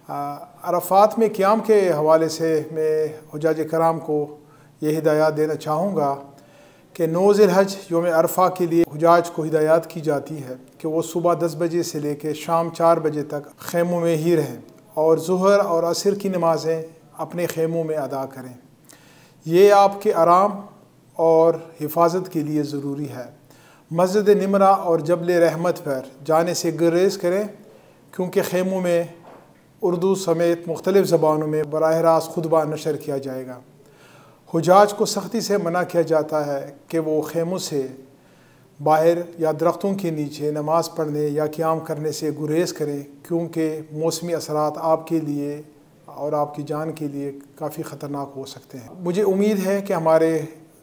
अरफ़ात में क़याम के हवाले से मैं हुज्जाज कराम को ये हिदायत देना चाहूँगा कि 9 ज़िलहज योम अरफ़ा के लिए हुज्जाज को हिदायत की जाती है कि वो सुबह 10 बजे से लेकर शाम 4 बजे तक ख़ैमों में ही रहें और ज़ुहर और असर की नमाज़ें अपने ख़ैमों में अदा करें। ये आपके आराम और हिफाजत के लिए ज़रूरी है। मस्जिद निमरा और जबल रहमत पर जाने से गुरेज़ करें, क्योंकि ख़ैमों में उर्दू समेत मुख्तलिफ़ ज़बानों में बराह रास्त खुतबा नशर किया जाएगा। हुज्जाज को सख्ती से मना किया जाता है कि वो ख़ैमों से बाहर या दरख्तों के नीचे नमाज़ पढ़ने या क़याम करने से गुरेज़ करें, क्योंकि मौसमी असरात आपके लिए और आपकी जान के लिए काफ़ी ख़तरनाक हो सकते हैं। मुझे उम्मीद है कि हमारे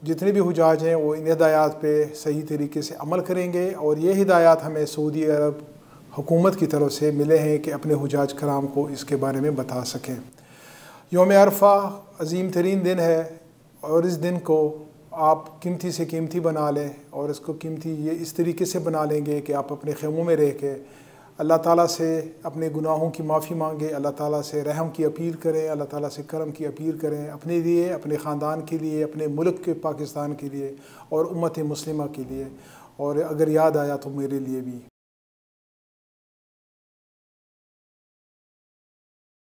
जितने भी हुज्जाज हैं वो इन हिदायत पे सही तरीके से अमल करेंगे और ये हिदायत हमें सऊदी अरब हुकूमत की तरफ से मिले हैं कि अपने हुज्जाज कराम को इसके बारे में बता सकें। योम अरफ़ा अज़ीम तरीन दिन है और इस दिन को आप कीमती से कीमती बना लें और इसको कीमती ये इस तरीके से बना लेंगे कि आप अपने ख़ैमों में रह के अल्लाह ताला से अपने गुनाहों की माफ़ी मांगें, अल्लाह ताला से रहम की अपील करें, अल्लाह ताला से करम की अपील करें अपने लिए, अपने ख़ानदान के लिए, अपने मुल्क के पाकिस्तान के लिए और उम्मत मुस्लिमा के लिए, और अगर याद आया तो मेरे लिए भी।